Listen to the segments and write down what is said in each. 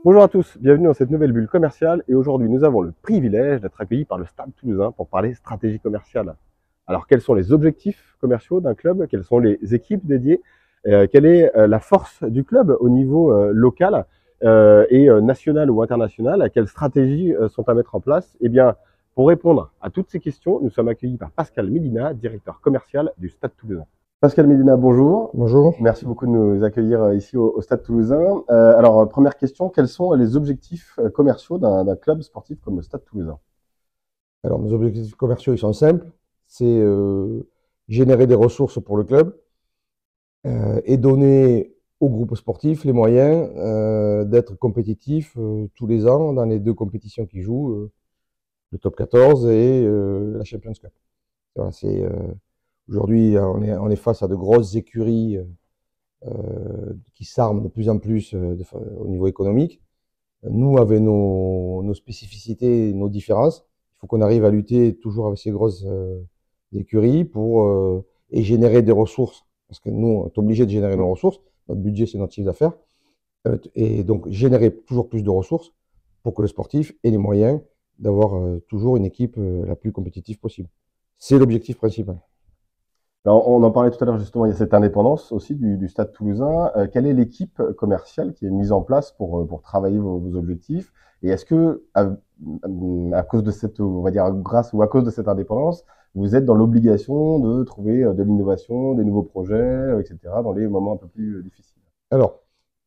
Bonjour à tous, bienvenue dans cette nouvelle bulle commerciale et aujourd'hui nous avons le privilège d'être accueillis par le Stade Toulousain pour parler stratégie commerciale. Alors quels sont les objectifs commerciaux d'un club? Quelles sont les équipes dédiées? Quelle est la force du club au niveau local et national ou international? Quelles stratégies sont à mettre en place? Eh bien, pour répondre à toutes ces questions, nous sommes accueillis par Pascal Médina, directeur commercial du Stade Toulousain. Pascal Médina, bonjour. Bonjour. Merci beaucoup de nous accueillir ici au Stade Toulousain. Alors, première question, quels sont les objectifs commerciaux d'un club sportif comme le Stade Toulousain? Alors, nos objectifs commerciaux, ils sont simples. C'est générer des ressources pour le club et donner au groupe sportif les moyens d'être compétitif tous les ans dans les deux compétitions qui jouent, le Top 14 et la Champions Cup. Voilà, aujourd'hui, on est face à de grosses écuries qui s'arment de plus en plus au niveau économique. Nous, avec nos spécificités, nos différences, il faut qu'on arrive à lutter toujours avec ces grosses écuries et générer des ressources. Parce que nous, on est obligé de générer nos ressources. Notre budget, c'est notre chiffre d'affaires. Et donc, générer toujours plus de ressources pour que le sportif ait les moyens d'avoir toujours une équipe la plus compétitive possible. C'est l'objectif principal. Alors, on en parlait tout à l'heure justement, il y a cette indépendance aussi du Stade Toulousain. Quelle est l'équipe commerciale qui est mise en place pour travailler vos objectifs? Et est-ce que, à cause de cette, on va dire, grâce ou à cause de cette indépendance, vous êtes dans l'obligation de trouver de l'innovation, des nouveaux projets, etc., dans les moments un peu plus difficiles? Alors,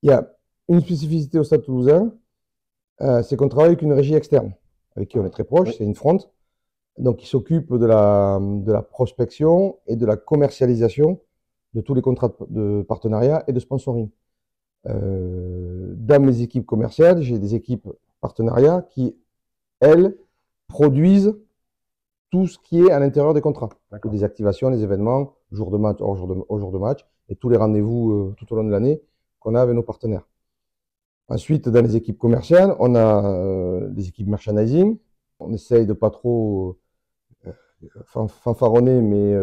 il y a une spécificité au Stade Toulousain, c'est qu'on travaille avec une régie externe, avec qui on est très proche, Oui. c'est Infront. Donc, qui s'occupe de la prospection et de la commercialisation de tous les contrats de partenariat et de sponsoring. Dans mes équipes commerciales, j'ai des équipes partenariats qui, elles, produisent tout ce qui est à l'intérieur des contrats. Des activations, les événements, jour de match, hors jour de match, et tous les rendez-vous tout au long de l'année qu'on a avec nos partenaires. Ensuite, dans les équipes commerciales, on a des équipes merchandising. On essaye de pas trop fanfaronner, mais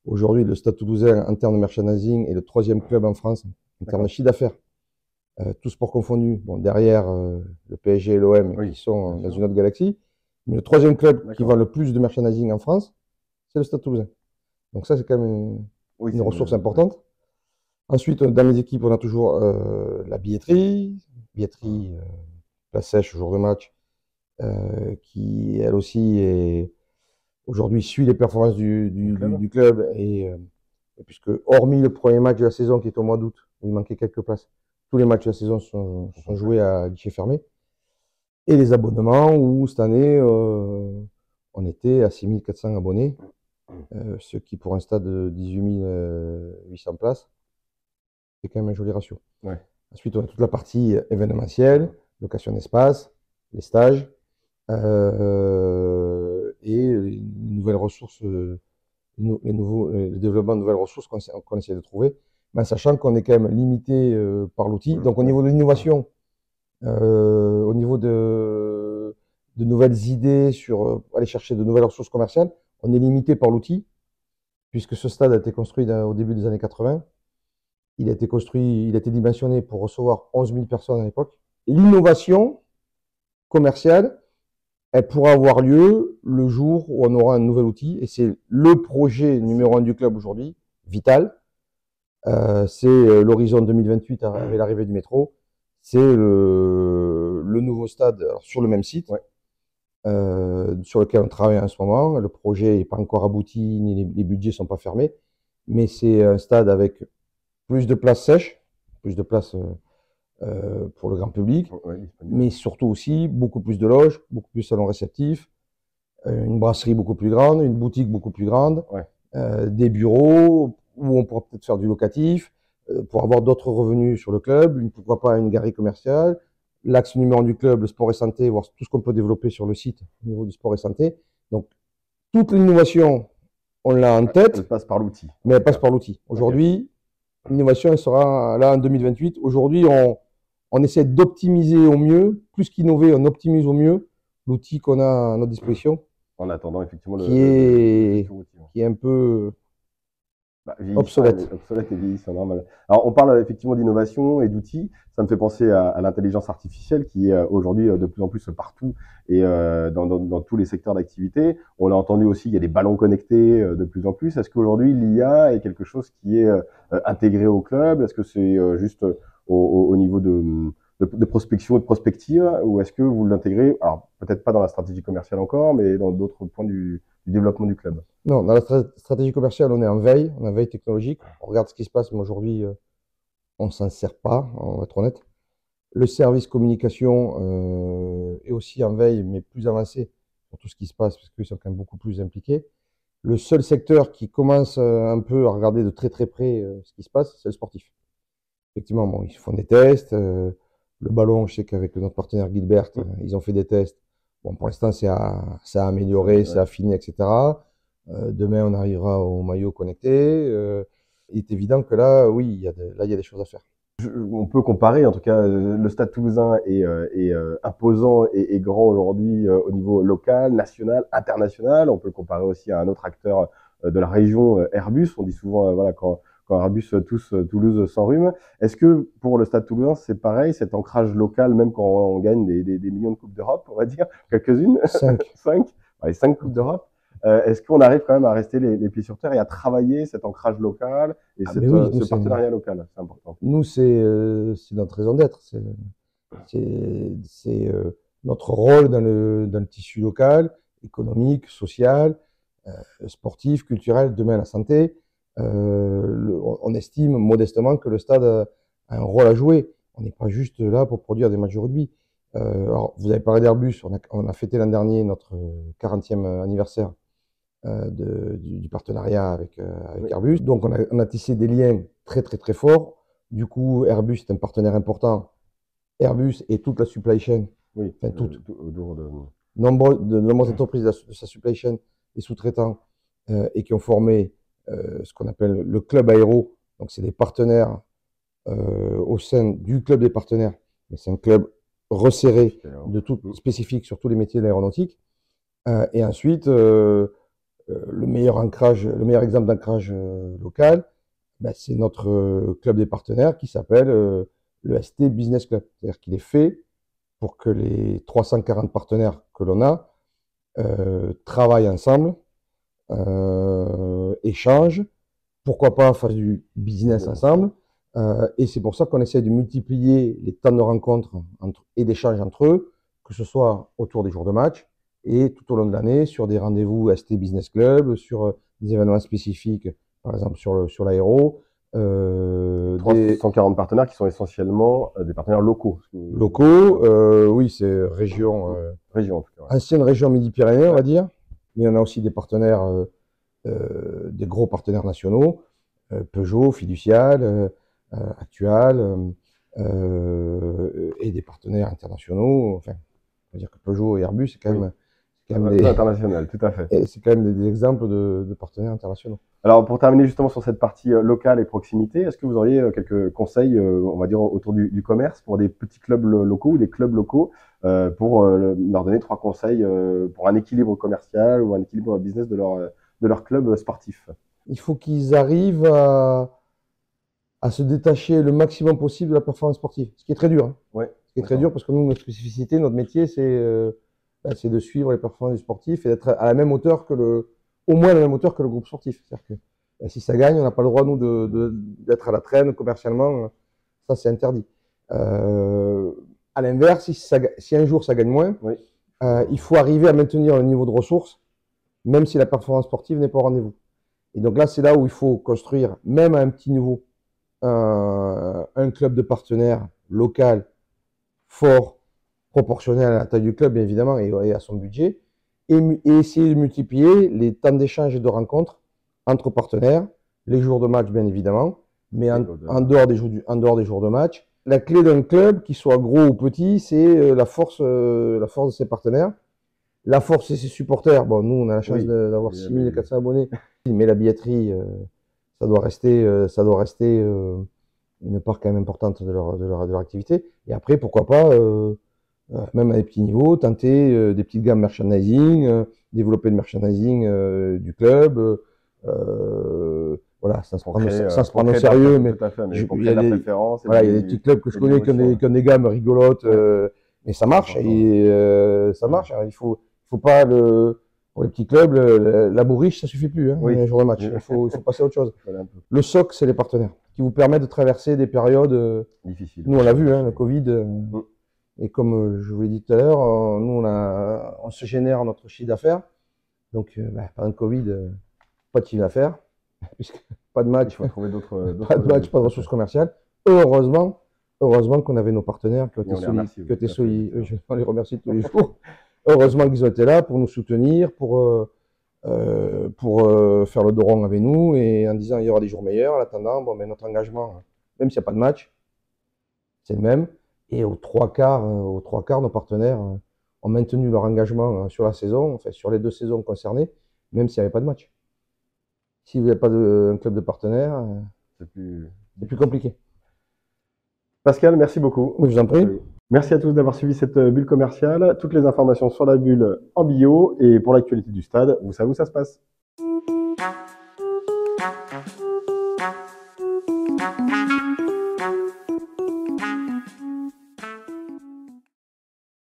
aujourd'hui, le Stade Toulousain, en termes de merchandising, est le 3e club en France en termes de chiffre d'affaires. Tout sport confondu. Bon, derrière le PSG et l'OM qui sont dans une autre galaxie. Mais le 3e club qui vend le plus de merchandising en France, c'est le Stade Toulousain. Donc ça, c'est quand même une ressource importante. Ensuite, dans les équipes, on a toujours la billetterie, place sèche, jour de match, qui, elle aussi, aujourd'hui suit les performances du club. Et puisque, hormis le premier match de la saison qui est au mois d'août, où il manquait quelques places, tous les matchs de la saison sont joués à guichet fermé. Et les abonnements, où cette année, on était à 6400 abonnés, ce qui, pour un stade de 18 800 places, c'est quand même un joli ratio. Ouais. Ensuite, on a toute la partie événementielle, location d'espace, les stages, et les nouvelles ressources, le développement de nouvelles ressources qu'on essaie de trouver, mais en sachant qu'on est quand même limité par l'outil. Donc, au niveau de l'innovation, au niveau de nouvelles idées sur aller chercher de nouvelles ressources commerciales, on est limité par l'outil, puisque ce stade a été construit au début des années 80. Il a été dimensionné pour recevoir 11 000 personnes à l'époque. L'innovation commerciale, elle pourra avoir lieu le jour où on aura un nouvel outil, et c'est le projet numéro 1 du club aujourd'hui, vital. C'est l'horizon 2028 avec l'arrivée du métro. C'est le nouveau stade sur le même site, sur lequel on travaille en ce moment. Le projet n'est pas encore abouti, ni les budgets ne sont pas fermés, mais c'est un stade avec plus de places sèches, plus de places pour le grand public, mais surtout aussi beaucoup plus de loges, beaucoup plus de salons réceptifs, une brasserie beaucoup plus grande, une boutique beaucoup plus grande, des bureaux où on pourra peut-être faire du locatif, pour avoir d'autres revenus sur le club, pourquoi pas une galerie commerciale, l'axe numéro 1 du club, le sport et santé, voir tout ce qu'on peut développer sur le site au niveau du sport et santé. Donc, toute l'innovation, on l'a en tête. Elle passe par l'outil. Mais elle passe par l'outil. Aujourd'hui, l'innovation, elle sera là en 2028. Aujourd'hui, on essaie d'optimiser au mieux, plus qu'innover, on optimise au mieux l'outil qu'on a à notre disposition. En attendant, effectivement, qui est un peu Bah, vieillissant, obsolète. obsolète et vieillissant, normal. Alors, on parle effectivement d'innovation et d'outils. Ça me fait penser à l'intelligence artificielle qui est aujourd'hui de plus en plus partout et dans tous les secteurs d'activité. On l'a entendu aussi, il y a des ballons connectés de plus en plus. Est-ce qu'aujourd'hui, l'IA est quelque chose qui est intégré au club? Est-ce que c'est juste au niveau de prospection et de prospective? Ou est-ce que vous l'intégrez, alors peut-être pas dans la stratégie commerciale encore, mais dans d'autres points du développement du club? Non, dans la stratégie commerciale, on est en veille technologique. On regarde ce qui se passe, mais aujourd'hui, on ne s'en sert pas, on va être honnête. Le service communication est aussi en veille, mais plus avancé sur tout ce qui se passe, parce qu'ils sont quand même beaucoup plus impliqués. Le seul secteur qui commence un peu à regarder de très très près ce qui se passe, c'est le sportif. Effectivement, bon, ils font des tests. Le ballon, je sais qu'avec notre partenaire Gilbert, ils ont fait des tests. Bon, pour l'instant, c'est à améliorer, c'est affiné, etc. Demain, on arrivera au maillot connecté. Il est évident que là, oui, il y a des choses à faire. On peut comparer, en tout cas, le Stade Toulousain est imposant et grand aujourd'hui au niveau local, national, international. On peut le comparer aussi à un autre acteur de la région, Airbus. On dit souvent, voilà, quand Airbus tousse Toulouse s'enrhume. Est-ce que pour le Stade Toulousain, c'est pareil, cet ancrage local, même quand on gagne des millions de Coupes d'Europe, on va dire, quelques-unes? 5. 5. Ouais, 5 Coupes d'Europe. Est-ce qu'on arrive quand même à rester les pieds sur terre et à travailler cet ancrage local et ce partenariat local? C'est important. Nous, c'est notre raison d'être. C'est notre rôle dans le tissu local, économique, social, sportif, culturel, demain la santé. On estime modestement que le stade a un rôle à jouer. On n'est pas juste là pour produire des matchs de rugby. Alors, vous avez parlé d'Airbus. On a fêté l'an dernier notre 40e anniversaire du partenariat avec Airbus. Donc, on a tissé des liens très, très, très forts. Du coup, Airbus est un partenaire important. Airbus et toute la supply chain, enfin toutes, nombreuses entreprises de sa supply chain, des sous-traitants, et qui ont formé ce qu'on appelle le club aéro. Donc, c'est des partenaires au sein du club des partenaires, mais c'est un club resserré de tout spécifique sur tous les métiers de l'aéronautique. Et ensuite, le meilleur exemple d'ancrage local, ben, c'est notre club des partenaires qui s'appelle le ST Business Club. C'est-à-dire qu'il est fait pour que les 340 partenaires que l'on a travaillent ensemble, échangent, pourquoi pas fassent du business ensemble. Et c'est pour ça qu'on essaie de multiplier les temps de rencontres et d'échanges entre eux, que ce soit autour des jours de match et tout au long de l'année sur des rendez-vous ST Business Club, sur des événements spécifiques, par exemple sur l'aéro. 340 partenaires qui sont essentiellement des partenaires locaux. Oui, c'est région, région en tout cas. Ancienne région Midi-Pyrénées, on va dire. Mais on a aussi des partenaires, des gros partenaires nationaux, Peugeot, Fiducial, Actual, et des partenaires internationaux. Enfin, on va dire que Peugeot et Airbus, c'est quand même, des international, tout à fait. C'est quand même des exemples de partenaires internationaux. Alors, pour terminer justement sur cette partie locale et proximité, est-ce que vous auriez quelques conseils, on va dire, autour du commerce pour des petits clubs locaux ou des clubs locaux pour leur donner 3 conseils pour un équilibre commercial ou un équilibre business de leur club sportif? Il faut qu'ils arrivent à se détacher le maximum possible de la performance sportive, ce qui est très dur. Hein. Ouais, ce qui est très dur parce que nous, notre spécificité, notre métier, c'est de suivre les performances du sportif et d'être à la même hauteur au moins à la même hauteur que le groupe sportif. C'est-à-dire que si ça gagne, on n'a pas le droit, nous, d'être à la traîne commercialement. Ça, c'est interdit. À l'inverse, si un jour ça gagne moins, il faut arriver à maintenir le niveau de ressources, même si la performance sportive n'est pas au rendez-vous. Et donc là, c'est là où il faut construire, même à un petit niveau, un club de partenaires local, fort, proportionnel à la taille du club, bien évidemment, et à son budget, et essayer de multiplier les temps d'échange et de rencontres entre partenaires, les jours de match, bien évidemment, mais en dehors des jours de match. La clé d'un club, qu'il soit gros ou petit, c'est la force de ses partenaires. La force, c'est ses supporters. Bon, nous, on a la chance d'avoir 6400 abonnés, mais la billetterie, ça doit rester une part quand même importante de leur activité. Et après, pourquoi pas, même à des petits niveaux, tenter des petites gammes merchandising, développer le merchandising du club, voilà, sans se Pour prendre, créer, sans se pour prendre au créer sérieux, mais tout à fait, mais je- pour il y créer a de la des, préférence et voilà, il y a des petits clubs que je connais l'émotion. qui ont des gammes rigolotes, Ouais. mais ça marche, Important, et ça marche. Alors, il faut pas pour les petits clubs, la bourriche, ça suffit plus, hein, Oui. un jour de match. Il faut passer à autre chose. Voilà, un peu Le socle, c'est les partenaires qui vous permettent de traverser des périodes. difficile. Nous, on l'a vu, hein, le Covid. Mm. Et comme je vous l'ai dit tout à l'heure, nous, on se génère notre chiffre d'affaires. Donc, pendant le Covid, pas de chiffre d'affaires, puisque pas de Il match, faut trouver d'autres pas de match, pas de ressources commerciales. Heureusement, qu'on avait nos partenaires qui ont Et été on les remercie, qui ont été tout à fait. solides. Je les remercie tous les jours. Heureusement qu'ils ont été là pour nous soutenir, pour faire le dos rond avec nous et en disant il y aura des jours meilleurs. En attendant, bon, mais notre engagement, même s'il n'y a pas de match, c'est le même. Et aux trois quarts, nos partenaires ont maintenu leur engagement sur la saison, enfin sur les 2 saisons concernées, même s'il n'y avait pas de match. Si vous n'avez pas un club de partenaires, C'est plus... c'est plus compliqué. Pascal, merci beaucoup. Je vous en prie. Merci à tous d'avoir suivi cette bulle commerciale. Toutes les informations sur la bulle en bio et pour l'actualité du stade, vous savez où ça se passe.